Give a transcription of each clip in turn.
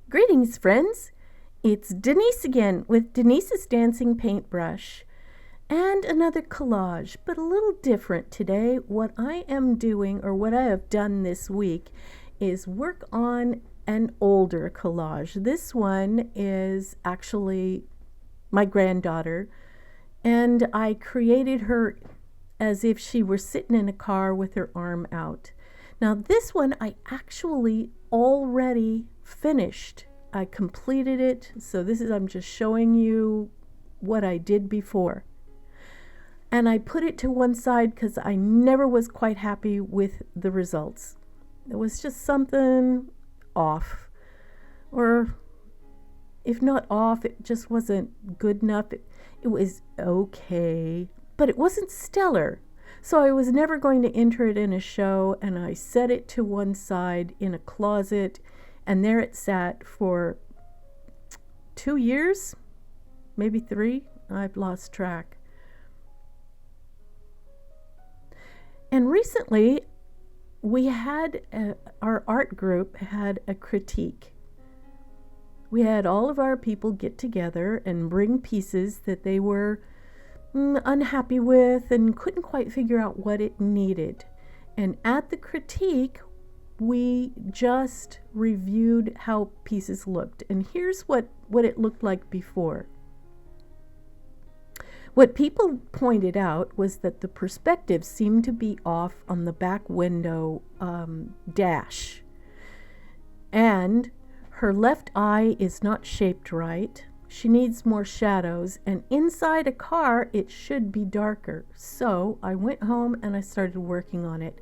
Greetings, friends! It's Denise again with Denise's Dancing Paintbrush and another collage, but a little different today. What I am doing, or what I have done this week, is work on an older collage. This one is actually my granddaughter, and I created her as if she were sitting in a car with her arm out. Now this one I actually already finished. I completed it, so I'm just showing you what I did before. And I put it to one side because I never was quite happy with the results. There was just something off, or if not off, it just wasn't good enough. It was okay, but it wasn't stellar. So I was never going to enter it in a show, and I set it to one side in a closet, and there it sat for 2 years, maybe 3. I've lost track. And recently, our art group had a critique. We had all of our people get together and bring pieces that they were unhappy with and couldn't quite figure out what it needed. And at the critique, we just reviewed how pieces looked. And here's what it looked like before. What people pointed out was that the perspective seemed to be off on the back window dash. And her left eye is not shaped right. She needs more shadows, and inside a car it should be darker. So I went home and I started working on it.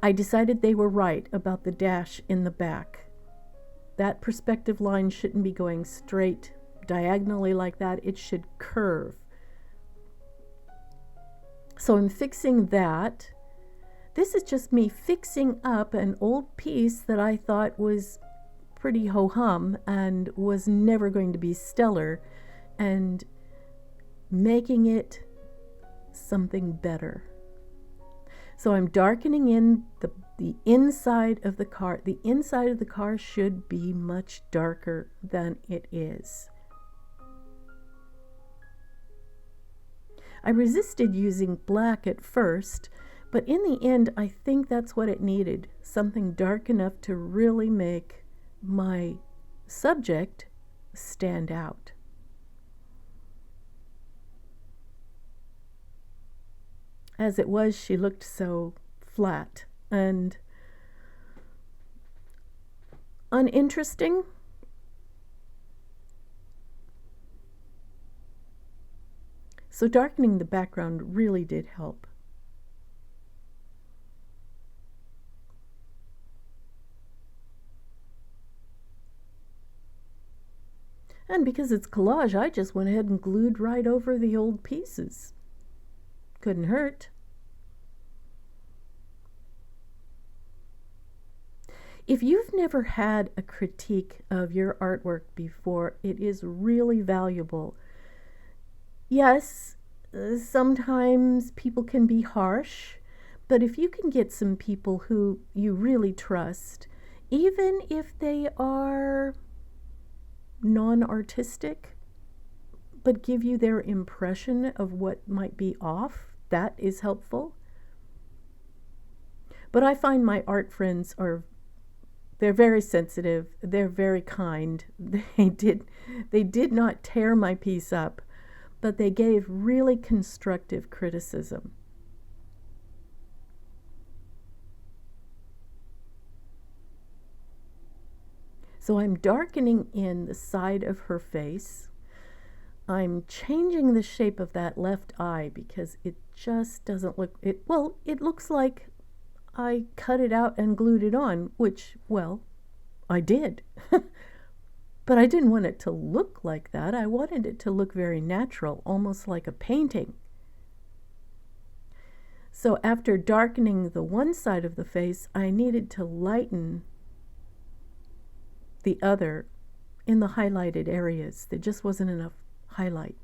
I decided they were right about the dash in the back. That perspective line shouldn't be going straight diagonally like that. It should curve. So I'm fixing that. This is just me fixing up an old piece that I thought was pretty ho-hum and was never going to be stellar, and making it something better. So I'm darkening in the inside of the car. The inside of the car should be much darker than it is. I resisted using black at first, but in the end I think that's what it needed. Something dark enough to really make my subject stand out. As it was, she looked so flat and uninteresting. So darkening the background really did help. And because it's collage, I just went ahead and glued right over the old pieces. Couldn't hurt. If you've never had a critique of your artwork before, it is really valuable. Yes, sometimes people can be harsh, but if you can get some people who you really trust, even if they are non-artistic, but give you their impression of what might be off, that is helpful. But I find my art friends they're very sensitive, they're very kind. They did not tear my piece up, but they gave really constructive criticism. So I'm darkening in the side of her face. I'm changing the shape of that left eye because it just doesn't look, it looks like I cut it out and glued it on, which, well, I did. But I didn't want it to look like that. I wanted it to look very natural, almost like a painting. So after darkening the one side of the face, I needed to lighten the other in the highlighted areas. There just wasn't enough highlight.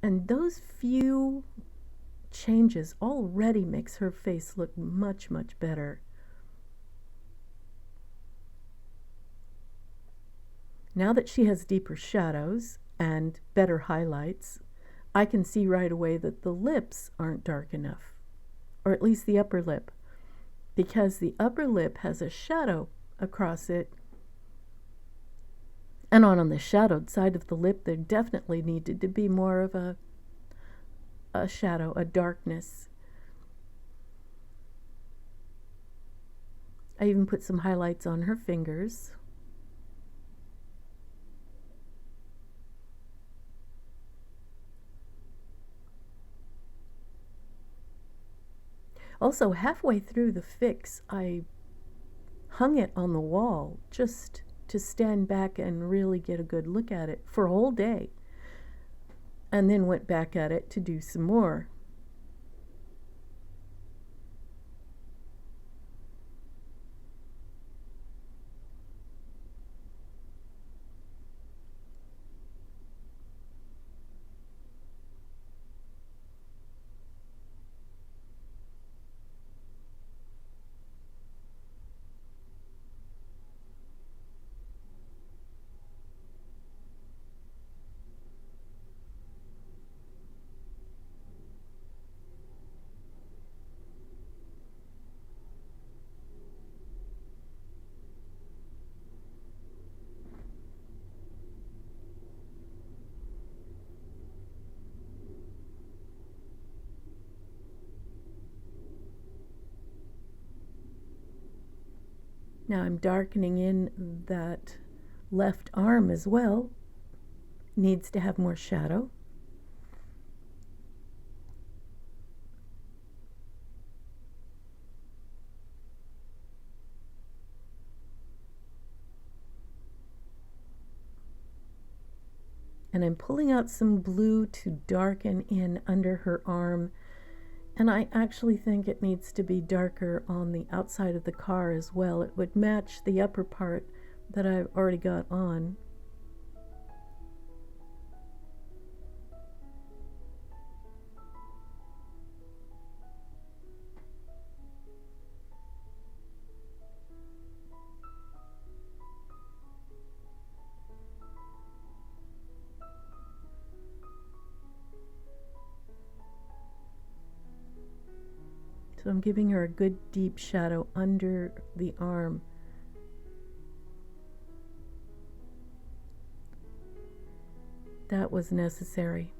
And those few changes already makes her face look much, much better. Now that she has deeper shadows and better highlights, I can see right away that the lips aren't dark enough, or at least the upper lip, because the upper lip has a shadow across it. And on the shadowed side of the lip, there definitely needed to be more of a shadow, a darkness. I even put some highlights on her fingers. Also, halfway through the fix, I hung it on the wall just to stand back and really get a good look at it for a whole day, and then went back at it to do some more. Now I'm darkening in that left arm as well. Needs to have more shadow. And I'm pulling out some blue to darken in under her arm. And I actually think it needs to be darker on the outside of the car as well. It would match the upper part that I've already got on. So I'm giving her a good deep shadow under the arm. That was necessary.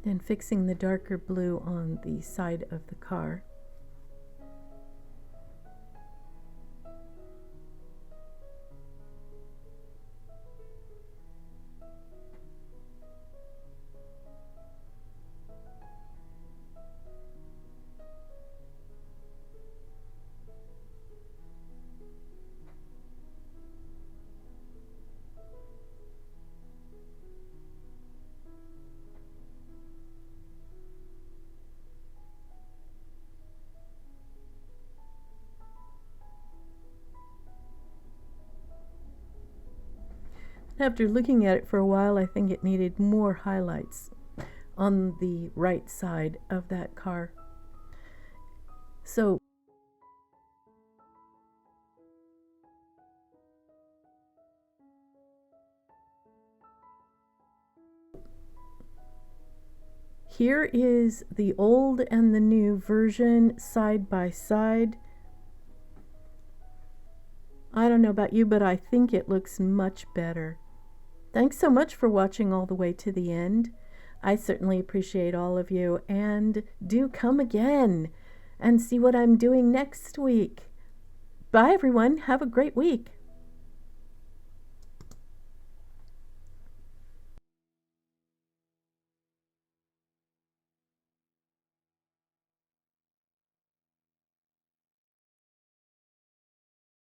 Then fixing the darker blue on the side of the car. After looking at it for a while, I think it needed more highlights on the right side of that car. So here is the old and the new version side by side. I don't know about you, but I think it looks much better. Thanks so much for watching all the way to the end. I certainly appreciate all of you, and do come again and see what I'm doing next week. Bye, everyone. Have a great week.